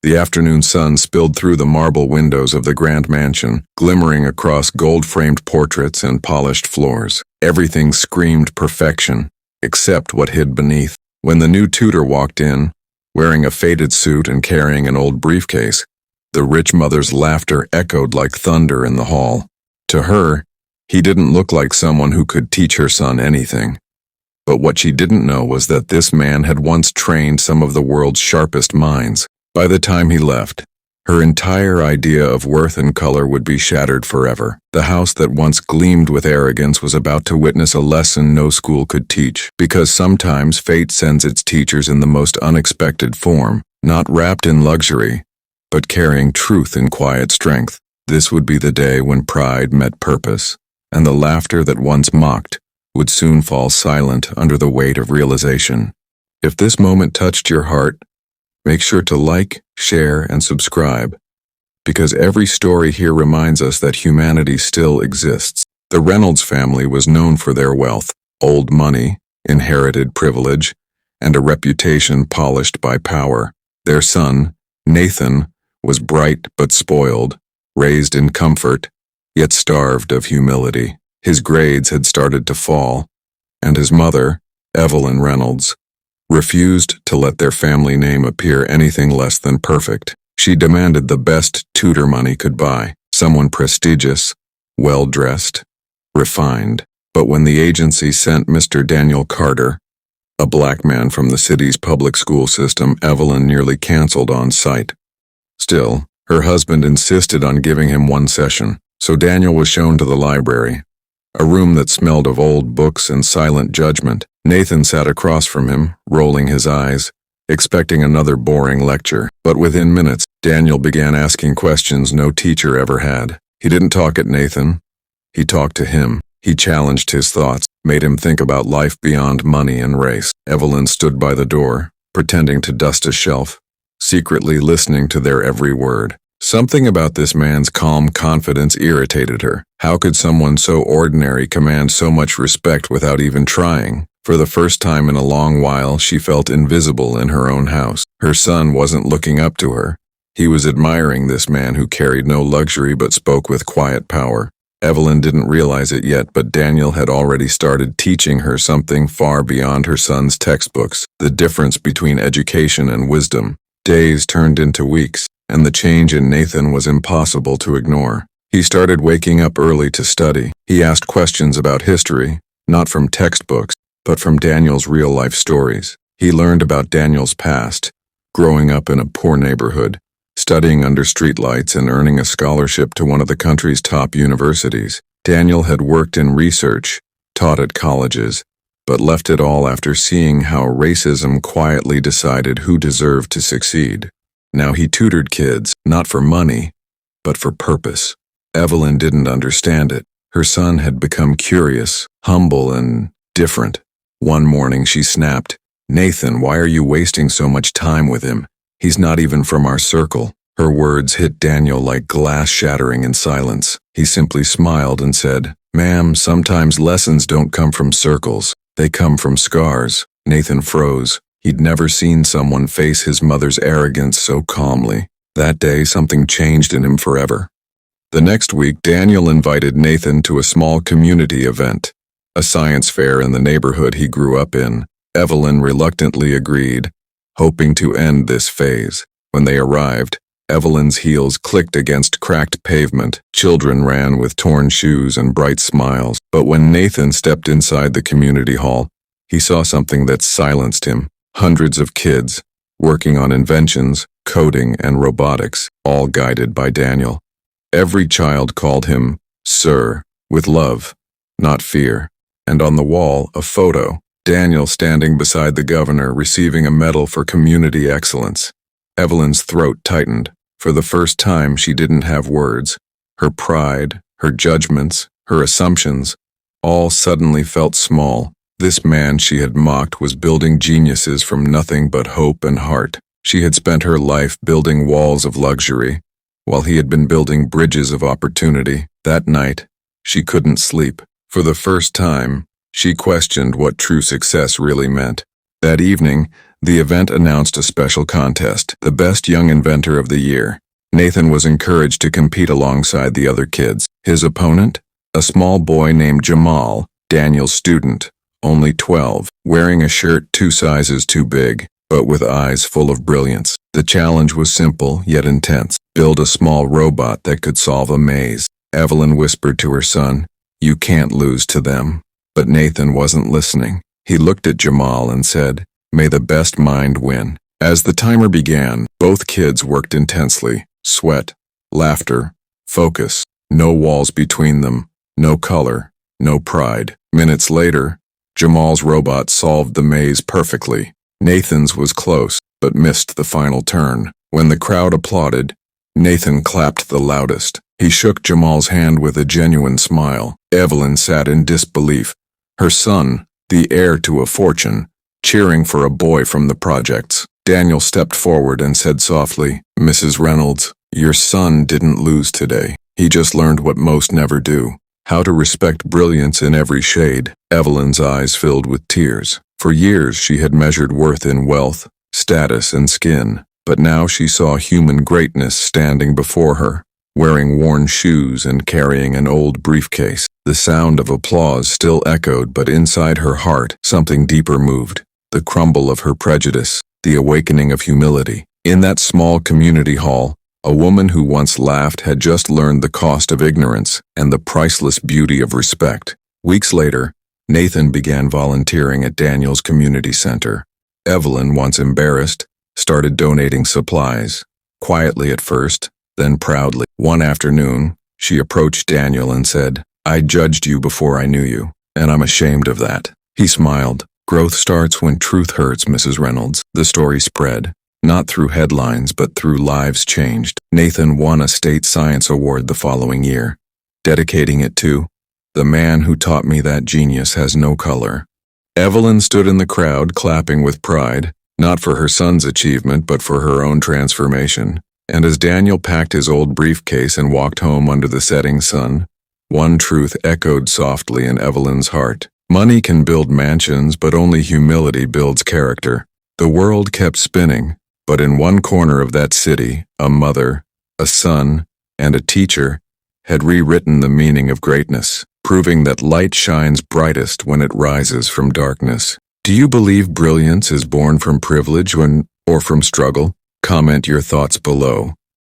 The afternoon sun spilled through the marble windows of the grand mansion, glimmering across gold-framed portraits and polished floors. Everything screamed perfection, except what hid beneath. When the new tutor walked in, wearing a faded suit and carrying an old briefcase, the rich mother's laughter echoed like thunder in the hall. To her, he didn't look like someone who could teach her son anything. But what she didn't know was that this man had once trained some of the world's sharpest minds. By the time he left, her entire idea of worth and color would be shattered forever. The house that once gleamed with arrogance was about to witness a lesson no school could teach, because sometimes fate sends its teachers in the most unexpected form, not wrapped in luxury, but carrying truth in quiet strength. This would be the day when pride met purpose, and the laughter that once mocked would soon fall silent under the weight of realization. If this moment touched your heart, make sure to like, share, and subscribe, because every story here reminds us that humanity still exists. The Reynolds family was known for their wealth, old money, inherited privilege, and a reputation polished by power. Their son, Nathan, was bright but spoiled, raised in comfort, yet starved of humility. His grades had started to fall, and his mother, Evelyn Reynolds, refused to let their family name appear anything less than perfect. She demanded the best tutor money could buy, someone prestigious, well-dressed, refined. But when the agency sent Mr. Daniel Carter, a black man from the city's public school system, Evelyn nearly canceled on sight. Still, her husband insisted on giving him one session, so Daniel was shown to the library, a room that smelled of old books and silent judgment. Nathan sat across from him, rolling his eyes, expecting another boring lecture. But within minutes, Daniel began asking questions no teacher ever had. He didn't talk at Nathan. He talked to him. He challenged his thoughts, made him think about life beyond money and race. Evelyn stood by the door, pretending to dust a shelf, secretly listening to their every word. Something about this man's calm confidence irritated her. How could someone so ordinary command so much respect without even trying? For the first time in a long while, she felt invisible in her own house. Her son wasn't looking up to her. He was admiring this man who carried no luxury but spoke with quiet power. Evelyn didn't realize it yet, but Daniel had already started teaching her something far beyond her son's textbooks, the difference between education and wisdom. Days turned into weeks, and the change in Nathan was impossible to ignore. He started waking up early to study. He asked questions about history, not from textbooks, but from Daniel's real-life stories. He learned about Daniel's past, growing up in a poor neighborhood, studying under streetlights and earning a scholarship to one of the country's top universities. Daniel had worked in research, taught at colleges, but left it all after seeing how racism quietly decided who deserved to succeed. Now he tutored kids, not for money, but for purpose. Evelyn didn't understand it. Her son had become curious, humble, and different. One morning she snapped, "Nathan, why are you wasting so much time with him? He's not even from our circle." Her words hit Daniel like glass shattering in silence. He simply smiled and said, "Ma'am, sometimes lessons don't come from circles. They come from scars." Nathan froze. He'd never seen someone face his mother's arrogance so calmly. That day, something changed in him forever. The next week, Daniel invited Nathan to a small community event, a science fair in the neighborhood he grew up in. Evelyn reluctantly agreed, hoping to end this phase. When they arrived, Evelyn's heels clicked against cracked pavement. Children ran with torn shoes and bright smiles. But when Nathan stepped inside the community hall, he saw something that silenced him. Hundreds of kids, working on inventions, coding, and robotics, all guided by Daniel. Every child called him Sir, with love, not fear. And on the wall, a photo, Daniel standing beside the governor receiving a medal for community excellence. Evelyn's throat tightened. For the first time, she didn't have words. Her pride, her judgments, her assumptions, all suddenly felt small. This man she had mocked was building geniuses from nothing but hope and heart. She had spent her life building walls of luxury, while he had been building bridges of opportunity. That night, she couldn't sleep. For the first time, she questioned what true success really meant. That evening, the event announced a special contest, the best young inventor of the year. Nathan was encouraged to compete alongside the other kids. His opponent? A small boy named Jamal, Daniel's student, only 12, wearing a shirt 2 sizes too big, but with eyes full of brilliance. The challenge was simple yet intense. Build a small robot that could solve a maze. Evelyn whispered to her son, "You can't lose to them." But Nathan wasn't listening. He looked at Jamal and said, "May the best mind win." As the timer began, both kids worked intensely. Sweat, laughter, focus. No walls between them, no color, no pride. Minutes later, Jamal's robot solved the maze perfectly. Nathan's was close, but missed the final turn. When the crowd applauded, Nathan clapped the loudest. He shook Jamal's hand with a genuine smile. Evelyn sat in disbelief. Her son, the heir to a fortune, cheering for a boy from the projects. Daniel stepped forward and said softly, "Mrs. Reynolds, your son didn't lose today. He just learned what most never do. How to respect brilliance in every shade." Evelyn's eyes filled with tears. For years she had measured worth in wealth, status, and skin, but now she saw human greatness standing before her, wearing worn shoes and carrying an old briefcase. The sound of applause still echoed, but inside her heart something deeper moved. The crumble of her prejudice, the awakening of humility. In that small community hall, a woman who once laughed had just learned the cost of ignorance and the priceless beauty of respect. Weeks later, Nathan began volunteering at Daniel's community center. Evelyn, once embarrassed, started donating supplies, quietly at first, then proudly. One afternoon, she approached Daniel and said, "I judged you before I knew you, and I'm ashamed of that." He smiled. "Growth starts when truth hurts, Mrs. Reynolds." The story spread, not through headlines but through lives changed. Nathan won a state science award the following year, dedicating it to the man who taught me that genius has no color. Evelyn stood in the crowd clapping with pride, not for her son's achievement but for her own transformation. And as Daniel packed his old briefcase and walked home under the setting sun, one truth echoed softly in Evelyn's heart. Money can build mansions, but only humility builds character. The world kept spinning, but in one corner of that city, a mother, a son, and a teacher had rewritten the meaning of greatness, proving that light shines brightest when it rises from darkness. Do you believe brilliance is born from privilege or from struggle? Comment your thoughts below.